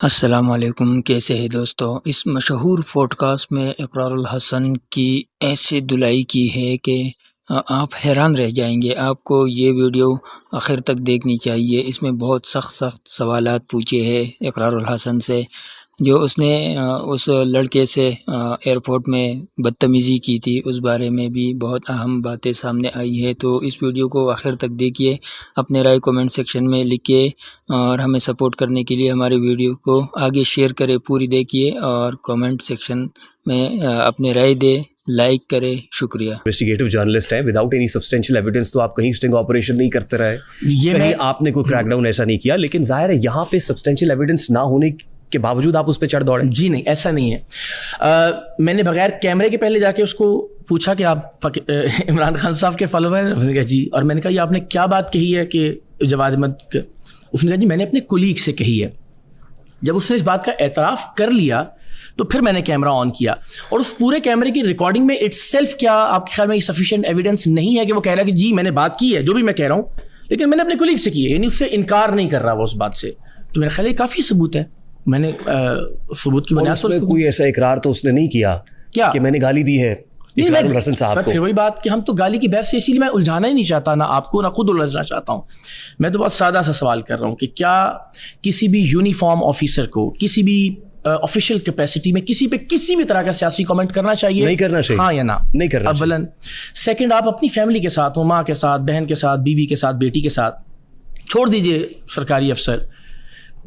السلام علیکم، کیسے ہیں دوستو؟ اس مشہور پوڈ کاسٹ میں اقرار الحسن کی ایسے دلائی کی ہے کہ آپ حیران رہ جائیں گے۔ آپ کو یہ ویڈیو آخر تک دیکھنی چاہیے۔ اس میں بہت سخت سوالات پوچھے ہیں اقرار الحسن سے، جو اس نے اس لڑکے سے ایئرپورٹ میں بدتمیزی کی تھی، اس بارے میں بھی بہت اہم باتیں سامنے آئی ہے۔ تو اس ویڈیو کو آخر تک دیکھیے، اپنے رائے کومنٹ سیکشن میں لکھیے اور ہمیں سپورٹ کرنے کے لیے ہمارے ویڈیو کو آگے شیئر کرے، پوری دیکھیے اور کومنٹ سیکشن میں اپنے رائے دے، لائک کرے۔ شکریہ۔ انویسٹیگیٹو جرنلسٹ ہے، وداؤٹ اینی سبسٹینشیل ایویڈنس تو آپ کہیں اسٹنگ آپریشن نہیں کرتے رہے، کہیں آپ نے کوئی کریک ڈاؤن ایسا نہیں کیا، لیکن ظاہر ہے یہاں پہ سبسٹینشیل ایویڈنس نہ ہونے کے باوجود آپ اس پہ چڑھ دوڑے۔ جی نہیں، ایسا نہیں ہے۔ میں نے بغیر کیمرے کے پہلے جا کے اس کو پوچھا کہ آپ عمران خان صاحب کے فالوور ہیں؟ اس نے کہا جی۔ اور میں نے کہا یہ آپ نے کیا بات کہی ہے کہ جواد احمد؟ اس نے کہا جی میں نے اپنے کولیگ سے کہی ہے۔ جب اس نے اس بات کا اعتراف کر لیا تو پھر میں نے کیمرہ آن کیا، اور اس پورے کیمرے کی ریکارڈنگ میں اٹ سیلف کیا آپ کے خیال میں یہ سفیشینٹ ایویڈنس نہیں ہے کہ وہ کہہ رہا ہے کہ جی میں نے بات کی ہے جو بھی میں کہہ رہا ہوں، لیکن میں نے اپنے کولیگ سے کی ہے، یعنی اس سے انکار نہیں کر رہا وہ اس بات سے؟ تو میرا خیال ہے کافی ثبوت ہے۔ میں نے ثبوت کی بنیاد پر کوئی ایسا اقرار تو اس نے نہیں کیا کیا کہ میں نے گالی دی ہے اقرار الحسن صاحب کو؟ پھر وہی بات کہ ہم تو گالی کی بحث سے، اسی لیے میں الجھانا ہی نہیں چاہتا، نہ آپ کو نہ خود الجھنا چاہتا ہوں۔ میں تو بہت سادہ سا سوال کر رہا ہوں کہ کیا کسی بھی یونیفارم آفیسر کو کسی بھی آفیشیل کیپیسٹی میں کسی پہ کسی بھی طرح کا سیاسی کامنٹ کرنا چاہیے؟ نہیں کرنا چاہیے، ہاں یا نہ؟ نہیں کرنا چاہیے۔ اولاً۔ سیکنڈ، آپ اپنی فیملی کے ساتھ ہوں، ماں کے ساتھ، بہن کے ساتھ، بیوی کے ساتھ، بیٹی کے ساتھ، چھوڑ دیجئے سرکاری افسر،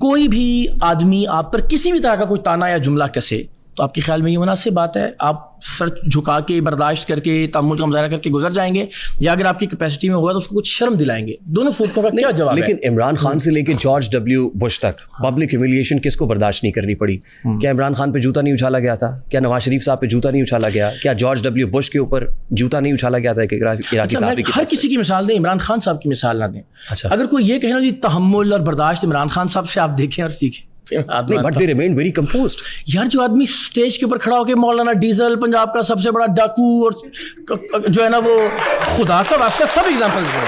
کوئی بھی آدمی آپ پر کسی بھی طرح کا کوئی تانا یا جملہ کسے تو آپ کے خیال میں یہ مناسب بات ہے؟ آپ سر جھکا کے برداشت کر کے تحمل کا مظاہرہ کر کے گزر جائیں گے، یا اگر آپ کی کیپیسٹی میں ہوگا تو اس کو کچھ شرم دلائیں گے؟ دونوں صورتوں کا کیا جواب ہے؟ لیکن عمران خان سے لے کے جارج ڈبلیو بش تک پبلک ہیومیلیشن کس کو برداشت نہیں کرنی پڑی؟ کیا عمران خان پہ جوتا نہیں اچھالا گیا تھا؟ کیا نواز شریف صاحب پہ جوتا نہیں اچھالا گیا؟ کیا جارج ڈبلیو بش کے اوپر جوتا نہیں اچھالا گیا تھا کہ عراقی صاحب کی؟ ہر کسی کی مثال دیں، عمران خان صاحب کی مثال نہ دیں۔ اگر کوئی یہ کہنا جی تحمل اور برداشت عمران خان صاحب سے آپ دیکھیں اور سیکھیں، but they remain very composed. یار جو آدمی سٹیج کے اوپر کھڑا ہو کے مولانا ڈیزل پنجاب کا سب سے بڑا ڈاکو اور جو ہے نا وہ خدا کا واسطہ سب ایگزامپل دے،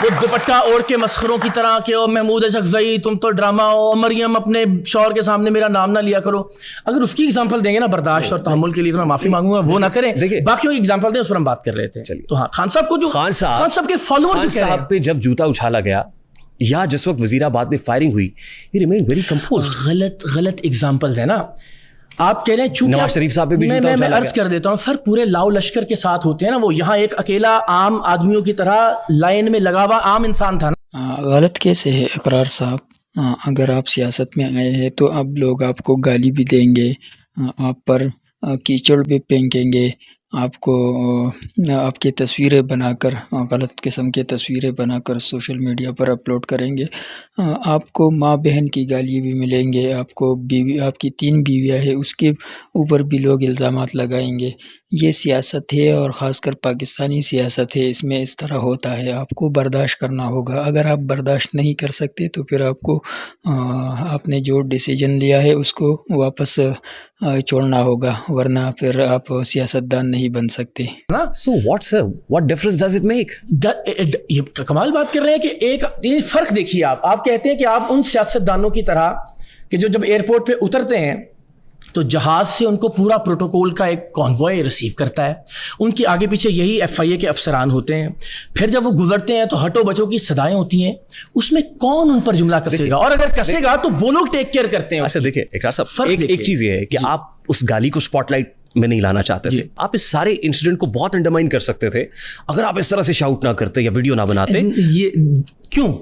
وہ دوپٹہ اوڑھ کے مسخروں کی طرح کہ محمود اشرفی تم تو ڈرامہ ہو، مریم اپنے شوہر کے سامنے میرا نام نہ لیا کرو، اگر اس کی ایگزامپل دیں گے نا برداشت اور تحمل کے لیے تو میں معافی مانگوں گا، وہ نہ کریں۔ باقیوں کی ایگزامپل دیں، اس پر ہم بات کر رہے تھے۔ تو ہاں، خان صاحب کو جو خان صاحب کے فالوور جو کہہ رہے ہیں پہ جب جوتا اچھالا گیا یا جس وقت وزیر آباد میں فائرنگ ہوئی، he remained very composed۔ غلط ایگزامپلز ہیں نا۔ آپ کہہ رہے ہیں چونکہ نواز شریف صاحب پہ بھی جوتا میں عرض کر دیتا ہوں سر، پورے لاؤ لشکر کے ساتھ ہوتے ہیں نا، وہ یہاں ایک اکیلا عام آدمیوں کی طرح لائن میں لگا ہوا عام انسان تھا نا۔ غلط کیسے ہے اقرار صاحب؟ اگر آپ سیاست میں آئے ہیں تو اب لوگ آپ کو گالی بھی دیں گے، آپ پر کیچڑ بھی پھینکیں گے، آپ کو آپ کی تصویریں بنا کر، غلط قسم کی تصویریں بنا کر سوشل میڈیا پر اپلوڈ کریں گے، آپ کو ماں بہن کی گالی بھی ملیں گے، آپ کو بیوی، آپ کی 3 بیویاں ہیں اس کے اوپر بھی لوگ الزامات لگائیں گے۔ یہ سیاست ہے، اور خاص کر پاکستانی سیاست ہے، اس میں اس طرح ہوتا ہے، آپ کو برداشت کرنا ہوگا۔ اگر آپ برداشت نہیں کر سکتے تو پھر آپ کو آپ نے جو ڈیسیجن لیا ہے اس کو واپس چھوڑنا ہوگا، ورنہ پھر آپ سیاستدان نہیں بن سکتے۔ So what difference does it make؟ یہ کمال بات کر رہے ہیں کہ ایک فرق دیکھیے، آپ کہتے ہیں کہ آپ ان سیاستدانوں کی طرح کہ جو جب ایئرپورٹ پہ اترتے ہیں تو جہاز سے ان کو پورا پروٹوکول کا ایک کانوائے ریسیو کرتا ہے، ان کے آگے پیچھے یہی FIA کے افسران ہوتے ہیں، پھر جب وہ گزرتے ہیں تو ہٹو بچوں کی صدائیں ہوتی ہیں، اس میں کون ان پر جملہ کسے گا؟ اور اگر کسے گا تو وہ لوگ ٹیک کیئر کرتے ہیں۔ اچھا دیکھیں اقرار صاحب، ایک چیز یہ ہے کہ آپ اس گالی کو اسپاٹ لائٹ میں نہیں لانا چاہتے تھے، آپ اس سارے انسیڈنٹ کو بہت انڈرمائن کر سکتے تھے اگر آپ اس طرح سے شاؤٹ نہ کرتے یا ویڈیو نہ بناتے۔ یہ کیوں؟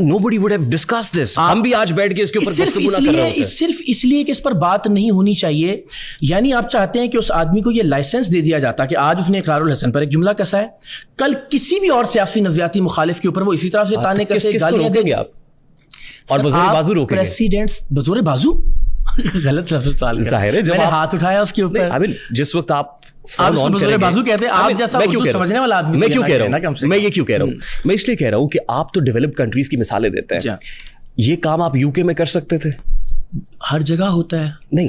Nobody would have discussed this۔ ہم بھی آج بیٹھ کے اس کے اوپر گفتگو نہ کر رہے ہوتے۔ صرف اس لیے کہ اس پر بات نہیں ہونی چاہیے، یعنی آپ چاہتے ہیں کہ اس آدمی کو یہ لائسنس دے دیا جاتا کہ آج اس نے اقرار الحسن پر ایک جملہ کسا ہے، کل کسی بھی اور سیاسی نظریاتی مخالف کے اوپر وہ اسی طرح سے تانے کسے، گالیاں دیں گے، اور بزور بازو روکیں گے۔ پریسیڈنٹس بزور بازو غلط لفظ استعمال کر، ظاہر ہے جب میں نے ہاتھ اٹھایا اس کے اوپر، جس وقت آپ بزور بازو کہتے ہیں، آپ جیسا اردو سمجھنے والا آدمی میں کیوں کہہ رہا ہوں، میں یہ کیوں کہہ رہا ہوں، میں اس لیے کہہ رہا ہوں کہ آپ تو ڈیولپڈ کنٹریز کی مثالیں دیتے ہیں، یہ کام آپ UK میں کر سکتے تھے، ہر جگہ ہوتا ہے۔ نہیں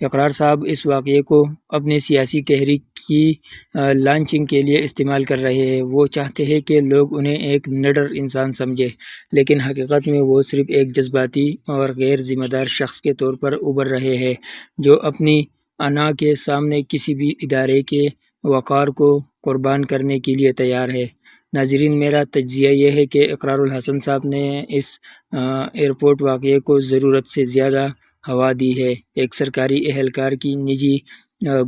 اقرار صاحب اس واقعے کو اپنے سیاسی تحریک کی لانچنگ کے لیے استعمال کر رہے ہیں۔ وہ چاہتے ہیں کہ لوگ انہیں ایک نڈر انسان سمجھے، لیکن حقیقت میں وہ صرف ایک جذباتی اور غیر ذمہ دار شخص کے طور پر ابھر رہے ہیں جو اپنی انا کے سامنے کسی بھی ادارے کے وقار کو قربان کرنے کے لیے تیار ہے۔ ناظرین، میرا تجزیہ یہ ہے کہ اقرار الحسن صاحب نے اس ایئرپورٹ واقعے کو ضرورت سے زیادہ ہوا دی ہے۔ ایک سرکاری اہلکار کی نجی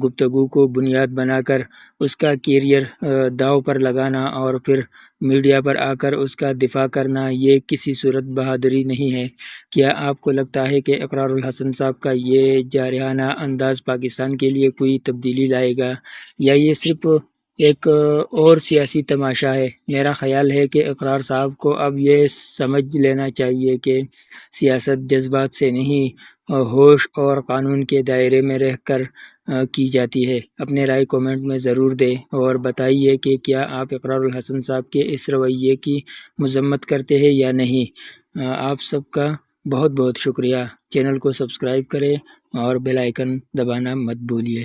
گفتگو کو بنیاد بنا کر اس کا کیریئر داؤ پر لگانا اور پھر میڈیا پر آ کر اس کا دفاع کرنا، یہ کسی صورت بہادری نہیں ہے۔ کیا آپ کو لگتا ہے کہ اقرار الحسن صاحب کا یہ جارحانہ انداز پاکستان کے لیے کوئی تبدیلی لائے گا، یا یہ صرف ایک اور سیاسی تماشا ہے؟ میرا خیال ہے کہ اقرار صاحب کو اب یہ سمجھ لینا چاہیے کہ سیاست جذبات سے نہیں، ہوش اور قانون کے دائرے میں رہ کر کی جاتی ہے۔ اپنے رائے کومنٹ میں ضرور دیں اور بتائیے کہ کیا آپ اقرار الحسن صاحب کے اس رویے کی مذمت کرتے ہیں یا نہیں۔ آپ سب کا بہت بہت شکریہ۔ چینل کو سبسکرائب کریں اور بیل آئیکن دبانا مت بھولیے۔